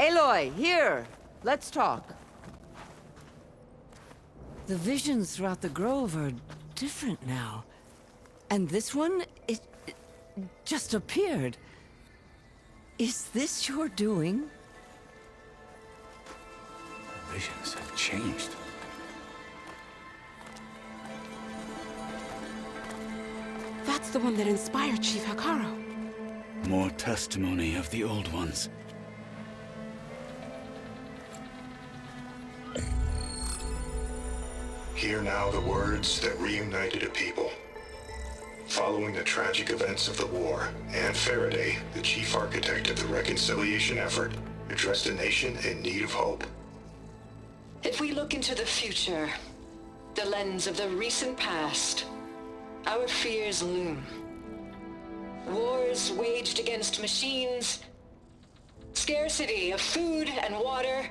Aloy, here! Let's talk. The visions throughout the grove are different now. And this one, it just appeared. Is this your doing? Visions have changed. That's the one that inspired Chief Hekarro. More testimony of the old ones. Hear now the words that reunited a people. Following the tragic events of the war, Anne Faraday, the chief architect of the reconciliation effort, addressed a nation in need of hope. If we look into the future, the lens of the recent past, our fears loom. Wars waged against machines, scarcity of food and water,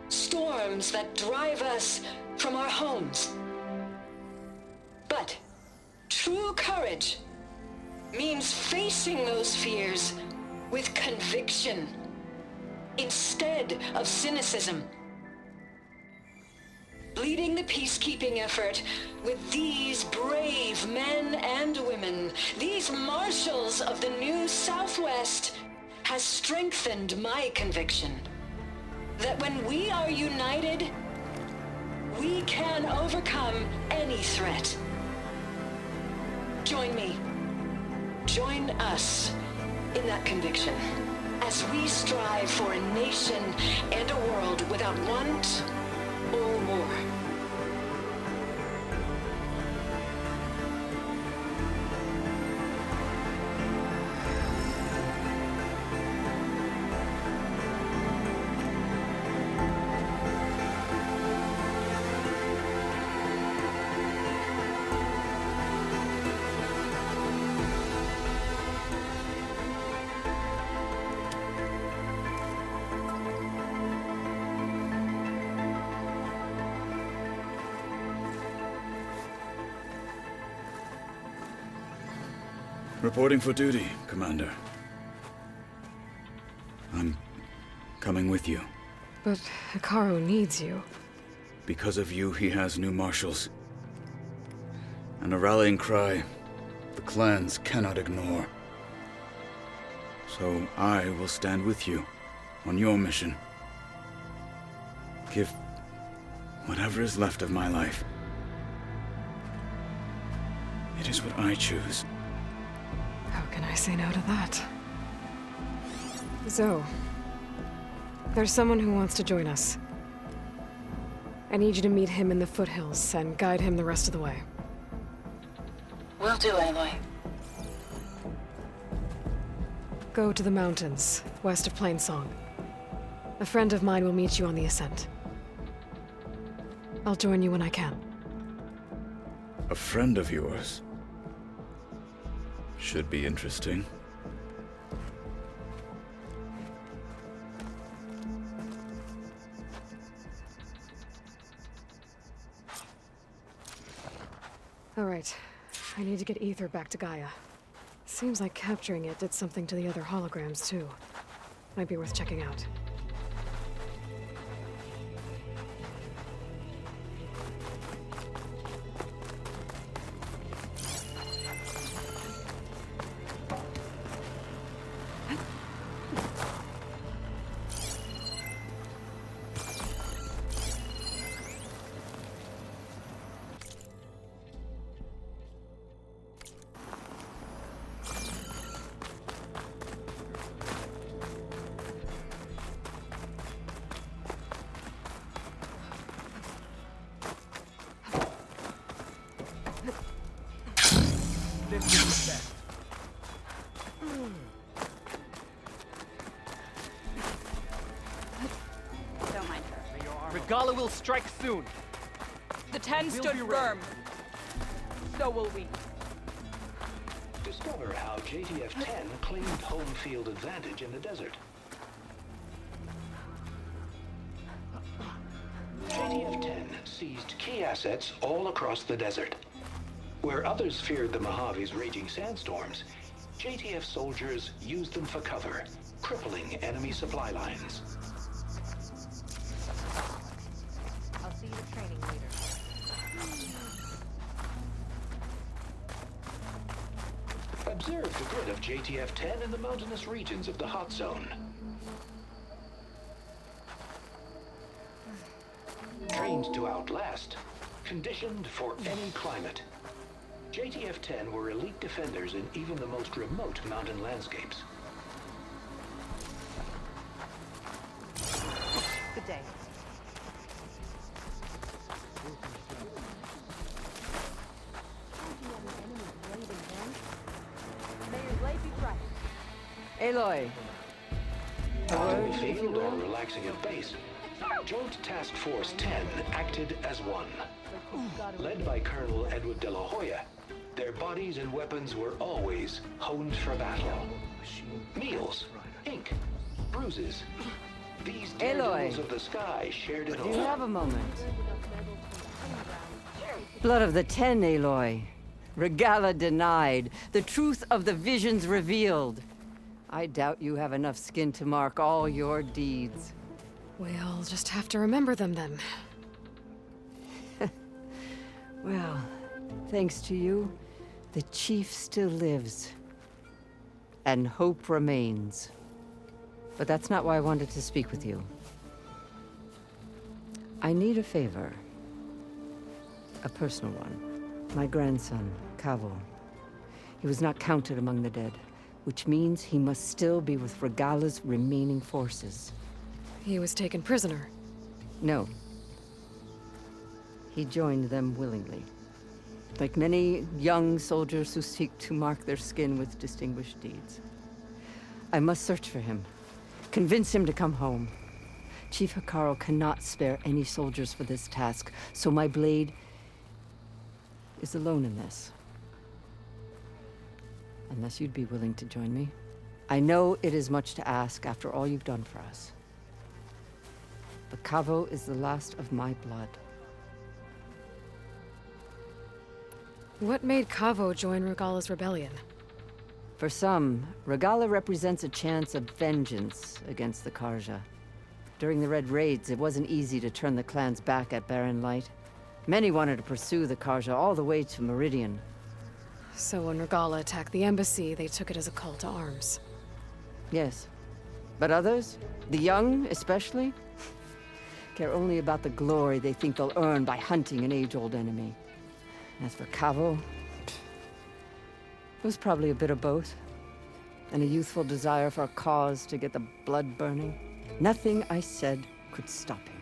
storms that drive us from our homes. But true courage means facing those fears with conviction instead of cynicism. Leading the peacekeeping effort with these brave men and women, these marshals of the new Southwest, has strengthened my conviction that when we are united, we can overcome any threat. Join me. Join us in that conviction as we strive for a nation and a world without want or war. Reporting for duty, Commander. I'm coming with you. But Hekarro needs you. Because of you, he has new marshals. And a rallying cry the clans cannot ignore. So I will stand with you on your mission. Give whatever is left of my life. It is what I choose. How can I say no to that? Zoe, there's someone who wants to join us. I need you to meet him in the foothills and guide him the rest of the way. Will do, Aloy. Go to the mountains, west of Plainsong. A friend of mine will meet you on the ascent. I'll join you when I can. A friend of yours? Should be interesting. All right. I need to get Ether back to Gaia. Seems like capturing it did something to the other holograms, too. Might be worth checking out. Don't mind her. Regalla will strike soon. The 10 We'll stood be firm. So will we. Discover how JTF-10 claimed home field advantage in the desert. JTF-10 seized key assets all across the desert. Where others feared the Mojave's raging sandstorms, JTF soldiers used them for cover, crippling enemy supply lines. I'll see you at training later. Observe the grid of JTF-10 in the mountainous regions of the hot zone. Trained to outlast, conditioned for any climate. JTF-10 were elite defenders in even the most remote mountain landscapes. Good day. May your blade be bright. Aloy, On the field or relaxing at base, Joint Task Force 10 acted as one. Led by Colonel Edward De La Hoya, their bodies and weapons were always honed for battle. Meals, ink, bruises. These daredevils of the sky shared it do you all. have a moment? Blood of the Ten, Aloy. Regala denied. The truth of the visions revealed. I doubt you have enough skin to mark all your deeds. We'll just have to remember them then. Well, thanks to you, the Chief still lives. And hope remains. But that's not why I wanted to speak with you. I need a favor. A personal one. My grandson, Kavo. He was not counted among the dead, which means he must still be with Regala's remaining forces. He was taken prisoner. No. He joined them willingly. Like many young soldiers who seek to mark their skin with distinguished deeds. I must search for him. Convince him to come home. Chief Hekarro cannot spare any soldiers for this task, so my blade is alone in this. Unless you'd be willing to join me. I know it is much to ask after all you've done for us. But Kavo is the last of my blood. What made Kavo join Regala's rebellion? For some, Regala represents a chance of vengeance against the Karja. During the Red Raids, it wasn't easy to turn the clans back at Barren Light. Many wanted to pursue the Karja all the way to Meridian. So when Regala attacked the embassy, they took it as a call to arms. Yes. But others, the young especially, care only about the glory they think they'll earn by hunting an age-old enemy. As for Kavo, it was probably a bit of both. And a youthful desire for a cause to get the blood burning. Nothing I said could stop him.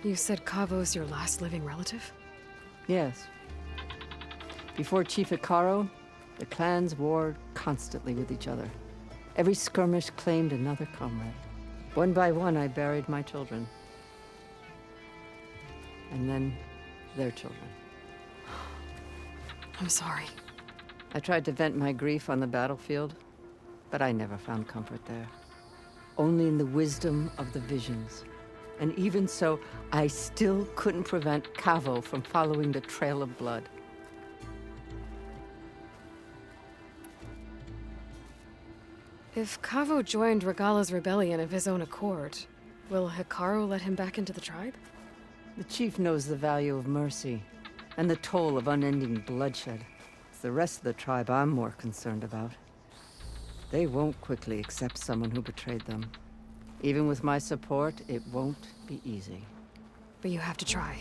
You said Kavo's your last living relative? Yes. Before Chief Hekarro, the clans warred constantly with each other. Every skirmish claimed another comrade. One by one, I buried my children. And then their children. I'm sorry. I tried to vent my grief on the battlefield, but I never found comfort there. Only in the wisdom of the visions. And even so, I still couldn't prevent Kavo from following the trail of blood. If Kavo joined Regala's rebellion of his own accord, will Hekarro let him back into the tribe? The chief knows the value of mercy, and the toll of unending bloodshed. It's the rest of the tribe I'm more concerned about. They won't quickly accept someone who betrayed them. Even with my support, it won't be easy. But you have to try.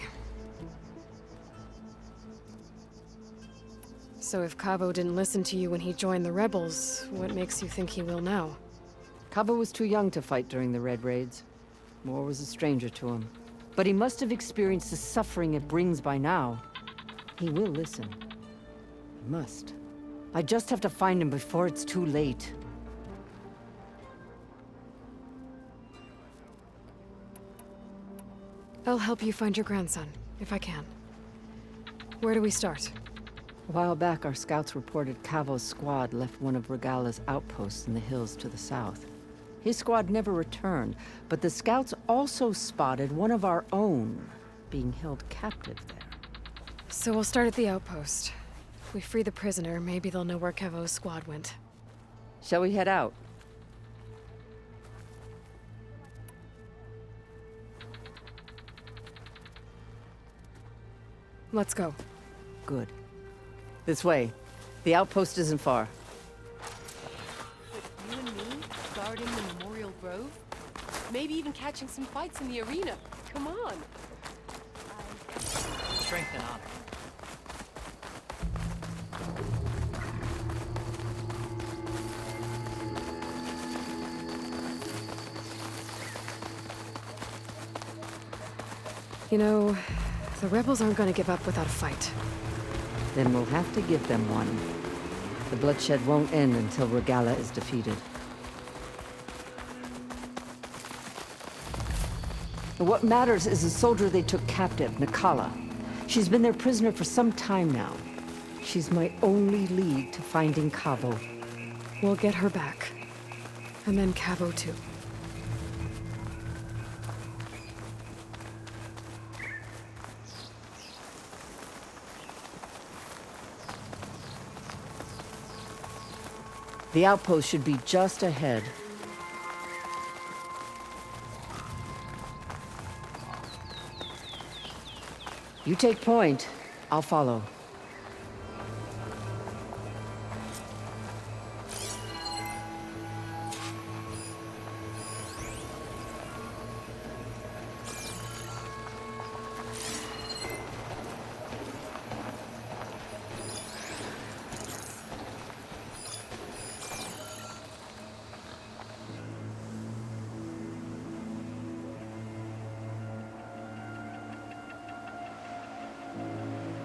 So if Kavo didn't listen to you when he joined the rebels, what makes you think he will now? Kavo was too young to fight during the Red Raids. War was a stranger to him. But he must have experienced the suffering it brings by now. He will listen. He must. I just have to find him before it's too late. I'll help you find your grandson, if I can. Where do we start? A while back, our scouts reported Kavo's squad left one of Regala's outposts in the hills to the south. His squad never returned, but the scouts also spotted one of our own being held captive there. So we'll start at the outpost. If we free the prisoner, maybe they'll know where Kevo's squad went. Shall we head out? Let's go. Good. This way. The outpost isn't far. You and me, guarding the Memorial Grove? Maybe even catching some fights in the arena. Come on. Strength and honor. You know, the rebels aren't gonna give up without a fight. Then we'll have to give them one. The bloodshed won't end until Regalla is defeated. What matters is the soldier they took captive, Nakala. She's been their prisoner for some time now. She's my only lead to finding Kavo. We'll get her back. And then Kavo too. The outpost should be just ahead. You take point, I'll follow.